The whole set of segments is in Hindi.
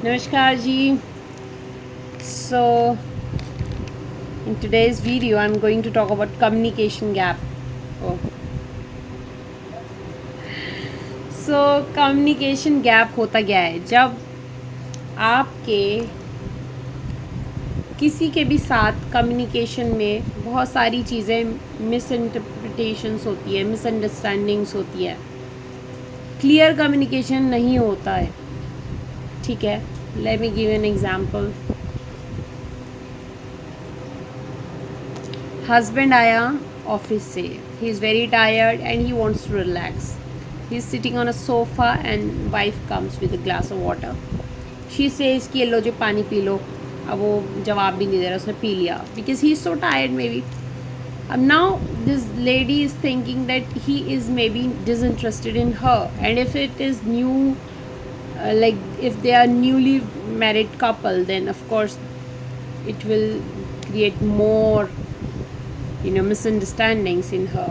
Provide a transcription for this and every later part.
Namaskar ji. So in today's video I'm going to talk about communication gap. Oh. So communication gap होता क्या है? जब आपके किसी के भी साथ कम्युनिकेशन में बहुत सारी चीज़ें मिसइंटरप्रिटेशंस होती है, मिसअंडरस्टैंडिंग्स होती है, क्लियर कम्युनिकेशन नहीं होता है. ठीक है, let me give an example. Husband आया ऑफिस से, he is very tired and he wants to relax. He is sitting on a sofa and wife comes with a glass of water. She says कि लो जो पानी पी लो. अब वो जवाब भी नहीं दे रहा, उसने पी लिया because he is so tired maybe. अब now this lady is thinking that he is maybe disinterested in her, and if it is new like if they are newly married couple, then of course it will create more misunderstandings in her.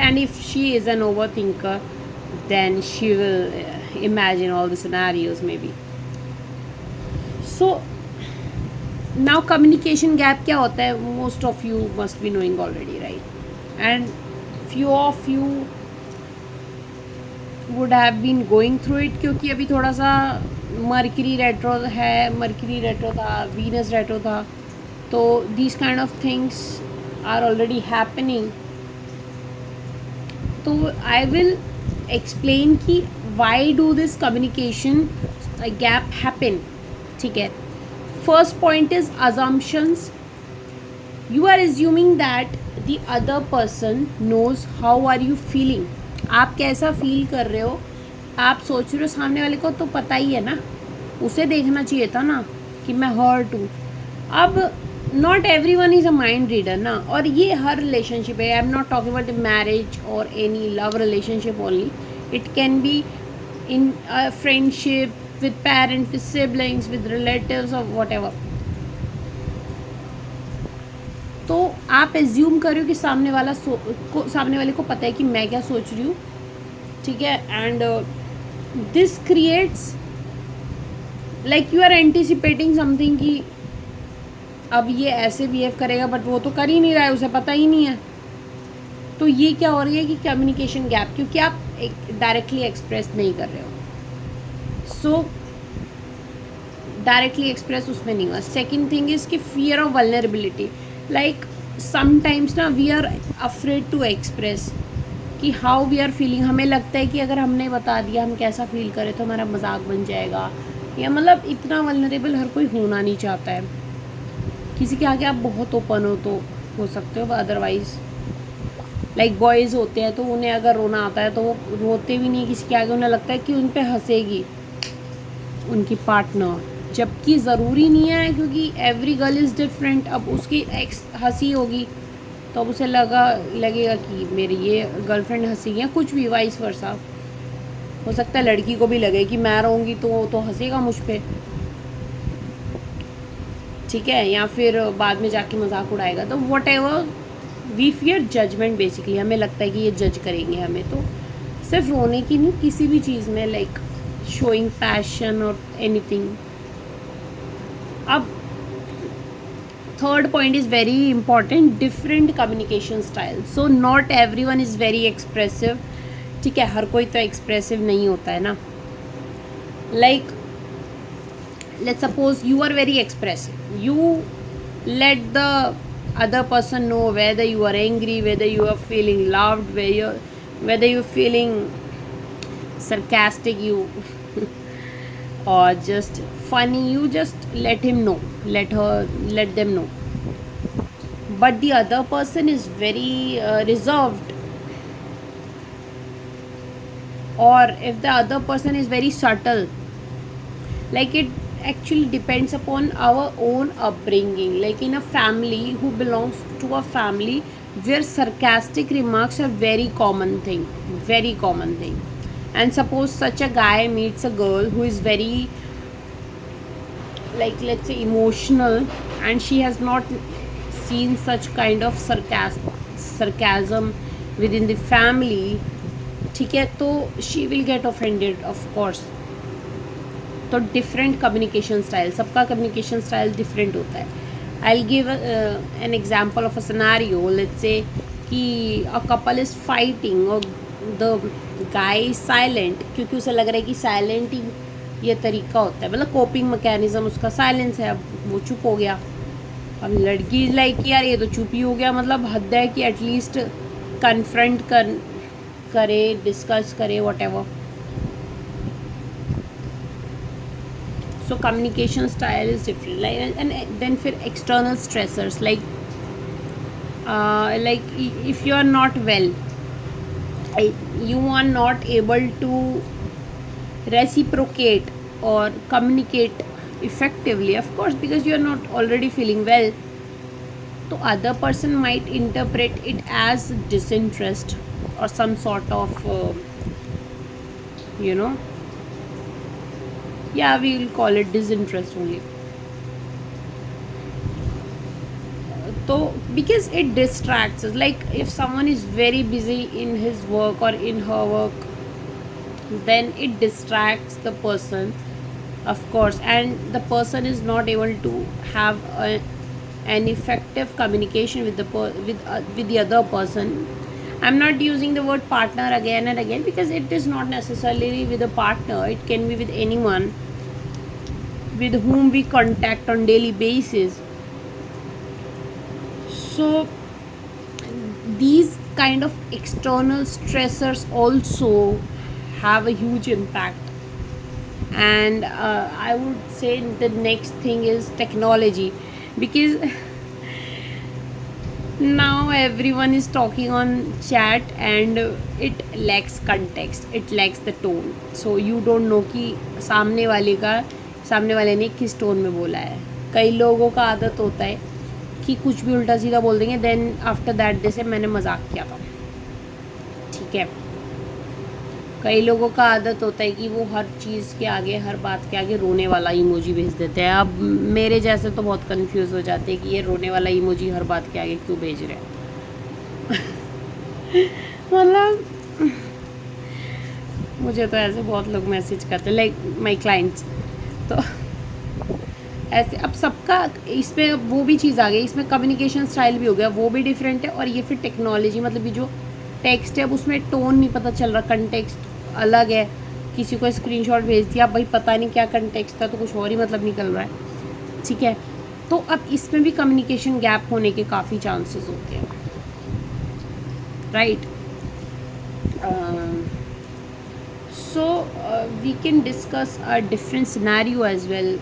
And if she is an overthinker, then she will imagine all the scenarios maybe. So now communication gap क्या होता है? Most of you must be knowing already, right? And few of you would have been going through it, क्योंकि अभी थोड़ा सा मर्करी रेट्रो है, मर्करी रेट्रो था, वीनस रेट्रो था, तो these kind of things are already happening. तो आई विल एक्सप्लेन कि why do this communication gap happen. ठीक है, first point is assumptions. You are assuming that the other person knows how are you feeling. आप कैसा फील कर रहे हो, आप सोच रहे हो सामने वाले को तो पता ही है ना, उसे देखना चाहिए था ना कि मैं हर्ट हूँ. अब not everyone is a mind reader ना, और ये हर रिलेशनशिप है. I am not talking about marriage और any love relationship only. It can be in friendship with parents, with siblings, with relatives और वॉट एवर. तो आप एज्यूम करो कि सामने वाले को पता है कि मैं क्या सोच रही हूँ. ठीक है, and this creates like you are anticipating something कि अब ये ऐसे बिहेव करेगा, बट वो तो कर ही नहीं रहा है, उसे पता ही नहीं है. तो ये क्या हो रही है कि कम्युनिकेशन गैप, क्योंकि आप डायरेक्टली एक्सप्रेस नहीं कर रहे हो. सो डायरेक्टली एक्सप्रेस उसमें नहीं हुआ. सेकेंड थिंग इज़ कि fear of vulnerability. Like sometimes ना we are afraid to express कि हाउ वी आर फीलिंग. हमें लगता है कि अगर हमने बता दिया हम कैसा फील करें तो हमारा मजाक बन जाएगा, या मतलब इतना वल्नरेबल हर कोई होना नहीं चाहता है. किसी के आगे आप बहुत ओपन हो सकते हो, अदरवाइज लाइक बॉयज़ होते हैं तो उन्हें अगर रोना आता है तो वो रोते भी नहीं किसी के आगे. उन्हें लगता है कि उन पर हंसेगी उनकी पार्टनर, जबकि ज़रूरी नहीं है, क्योंकि एवरी गर्ल इज़ डिफरेंट. अब उसकी एक्स हंसी होगी तो अब उसे लगेगा कि मेरी ये गर्लफ्रेंड हंसी है, कुछ भी वाइस वर्सा. हो सकता है लड़की को भी लगे कि मैं रहूँगी तो हंसेगा मुझ पे. ठीक है, या फिर बाद में जाके मजाक उड़ाएगा. तो whatever we fear judgement. Basically हमें लगता है कि ये जज करेंगे हमें. तो सिर्फ रोने की नहीं, किसी भी चीज़ में लाइक शोइंग पैशन और एनीथिंग. अब third point is very important, different communication style. So not everyone is very expressive. ठीक है, हर कोई तो एक्सप्रेसिव नहीं होता है ना. Like let's suppose you are very expressive, you let the other person know whether you are angry, whether you are feeling loved, whether you are feeling sarcastic, you or just funny, you just let him know, let them know. But the other person is very reserved, or if the other person is very subtle, like it actually depends upon our own upbringing. Like in a family who belongs to a family where sarcastic remarks are very common thing. And suppose such a guy meets a girl who is very, like let's say, emotional, and she has not seen such kind of sarcasm within the family. ठीक है, तो she will get offended of course. तो डिफरेंट कम्युनिकेशन स्टाइल, सबका कम्युनिकेशन स्टाइल डिफरेंट होता है. I will give an example of a scenario. Let's say कि अ कपल इज़ फाइटिंग और द गाय इज साइलेंट, क्योंकि उसे लग रहा है कि साइलेंट ही ये तरीका होता है, मतलब कोपिंग मैकेनिज्म उसका साइलेंस है. अब वो चुप हो गया. अब लड़की लाइक कि यार ये तो चुप ही हो गया, मतलब हद है कि एटलीस्ट कन्फ्रंट करे, डिस्कस करे, whatever. So communication style is different. Like and then फिर external stressors like if you are not well, you are not able to reciprocate or communicate effectively, of course, because you are not already feeling well. So other person might interpret it as disinterest or some sort of you know yeah, we will call it disinterest only. So because it distracts us, like if someone is very busy in his work or in her work, then it distracts the person, of course, and the person is not able to have an effective communication with with the other person. I'm not using the word partner again and again because it is not necessarily with a partner. It can be with anyone with whom we contact on daily basis. So these kind of external stressors also have a huge impact. And I would say the next thing is technology, because now everyone is talking on chat and it lacks context, it lacks the tone. So you don't know कि सामने वाले ने किस टोन में बोला है. कई लोगों का आदत होता है कि कुछ भी उल्टा सीधा बोल देंगे, देन आफ्टर दैट जैसे मैंने मजाक किया था, ठीक है. कई लोगों का आदत होता है कि वो हर चीज़ के आगे, हर बात के आगे रोने वाला इमोजी भेज देते हैं. अब मेरे जैसे तो बहुत कंफ्यूज हो जाते हैं कि ये रोने वाला इमोजी हर बात के आगे क्यों भेज रहे हैं. मतलब मुझे तो ऐसे बहुत लोग मैसेज करते हैं, लाइक माई क्लाइंट्स. तो ऐसे अब सबका इसमें वो भी चीज़ आ गई, इसमें कम्युनिकेशन स्टाइल भी हो गया, वो भी डिफरेंट है. और ये फिर टेक्नोलॉजी, मतलब ये जो टेक्स्ट है अब उसमें टोन नहीं पता चल रहा, कंटेक्स्ट अलग है. किसी को स्क्रीनशॉट भेज दिया, भाई पता नहीं क्या कंटेक्स्ट था, तो कुछ और ही मतलब निकल रहा है, ठीक है. तो अब इसमें भी कम्युनिकेशन गैप होने के काफ़ी चांसेस होते हैं, right. So we can discuss a different scenario as well.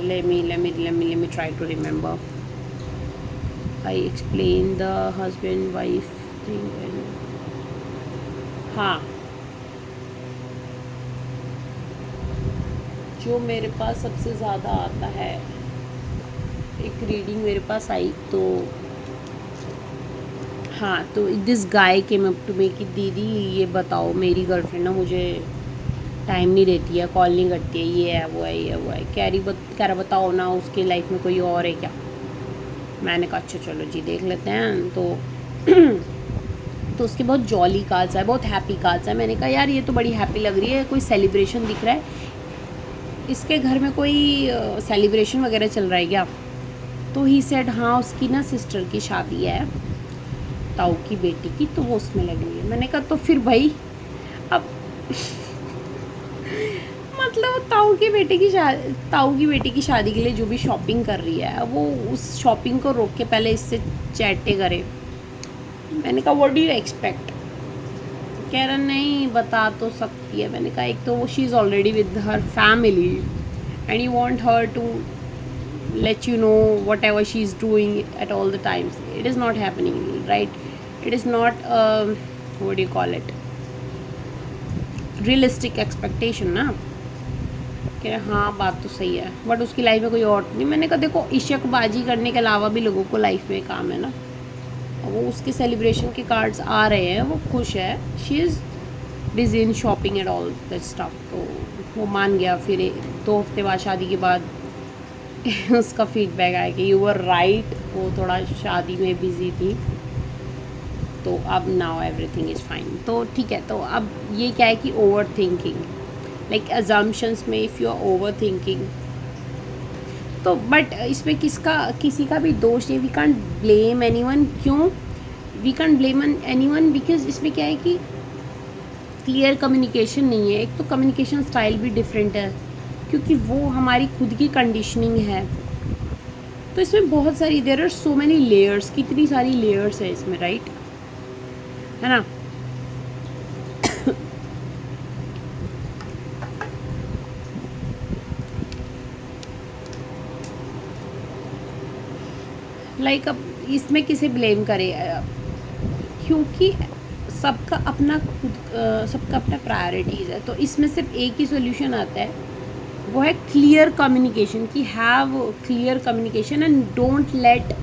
Let me try to remember. I explained the husband wife thing and हाँ, जो मेरे पास सबसे ज़्यादा आता है, एक रीडिंग मेरे पास आई तो हाँ, तो this guy came up to me कि दीदी ये बताओ, मेरी गर्लफ्रेंड ना मुझे टाइम नहीं देती है, कॉल नहीं करती है, ये है वो है ये वो है. कह रहा बताओ ना उसकी लाइफ में कोई और है क्या. मैंने कहा अच्छा चलो जी देख लेते हैं. तो उसके बहुत जॉली कार्ड्स है, बहुत हैप्पी कार्ड्स है. मैंने कहा यार ये तो बड़ी हैप्पी लग रही है, कोई सेलिब्रेशन दिख रहा है, इसके घर में कोई सेलिब्रेशन वगैरह चल रहा है क्या. तो ही सेड हाँ उसकी ना सिस्टर की शादी है, ताऊ की बेटी की, तो वो उसमें लगी हुई है. मैंने कहा तो फिर भाई अब मतलब ताऊ की बेटी की शादी के लिए जो भी शॉपिंग कर रही है, वो उस शॉपिंग को रोक के पहले इससे चैटे करे. मैंने कहा व्हाट डू यू एक्सपेक्ट. कह रहा नहीं बता तो सकती है. मैंने कहा एक तो वो she is already with her family and you want her to let you know whatever she is doing at all the times. It is not happening, right. It is not what do you call it, realistic expectation ना. कह रहे हाँ बात तो सही है, बट उसकी लाइफ में कोई और नहीं. मैंने कहा देखो इशकबाजी करने के अलावा भी लोगों को लाइफ में काम है ना. वो उसके सेलिब्रेशन के कार्ड्स आ रहे हैं, वो खुश है, she is busy in shopping and all that stuff. तो वो मान गया. फिर 2 हफ्ते बाद शादी के बाद उसका फीडबैक आया कि यू वर राइट, वो थोड़ा शादी में बिजी थी. तो अब नाउ एवरीथिंग इज़ फाइन. तो ठीक है. तो अब ये क्या है कि ओवर थिंकिंग, लाइक अजम्पशंस में if you are overthinking. तो बट इसमें किसी का भी दोष नहीं, वी कांट ब्लेम एनीवन। क्यों we can't blame anyone? Because इसमें क्या है कि क्लियर कम्युनिकेशन नहीं है। एक तो कम्युनिकेशन स्टाइल भी डिफरेंट है, क्योंकि वो हमारी खुद की कंडीशनिंग है। तो इसमें बहुत सारी, there are so many layers, कितनी सारी लेयर्स है इसमें, राइट, है ना। लाइक अब इसमें किसे ब्लेम करें, क्योंकि सबका अपना खुद सबका अपना प्रायोरिटीज़ है। तो इसमें सिर्फ एक ही सोल्यूशन आता है, वो है क्लियर कम्युनिकेशन, कि have clear communication and don't let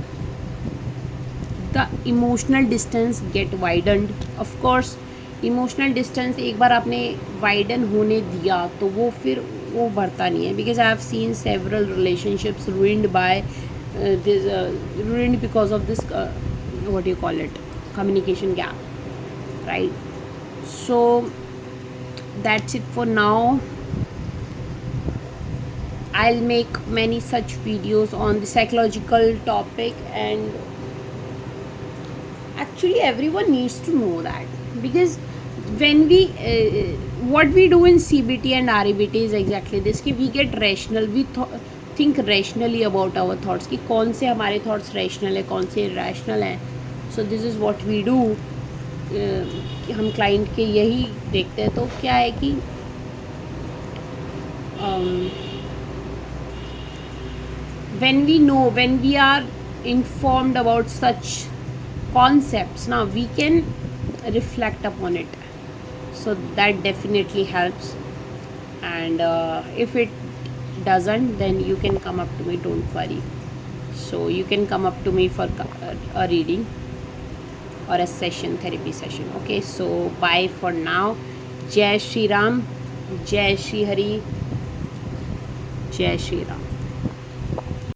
the emotional distance get widened. Of course emotional distance एक बार आपने वाइडन होने दिया तो वो फिर वो बढ़ता नहीं है। Because I have seen several relationships ruined by this ruined because of this what do you call it, communication gap, right? So that's it for now. I'll make many such videos on the psychological topic, and actually everyone needs to know that, because when we what we do in CBT and REBT is exactly this, कि we get rational, we think rationally about our thoughts, कि कौन से हमारे thoughts rational है, कौन से irrational हैं. So this is what we do. कि हम client के यही देखते हैं. तो क्या है कि when we know, when we are informed about such concepts, now we can reflect upon it. So that definitely helps. And if it doesn't, then you can come up to me, don't worry. So you can come up to me for a reading or a session, therapy session. Okay, so bye for now. Jai Shri Ram, Jai Shri Hari, Jai Shri Ram.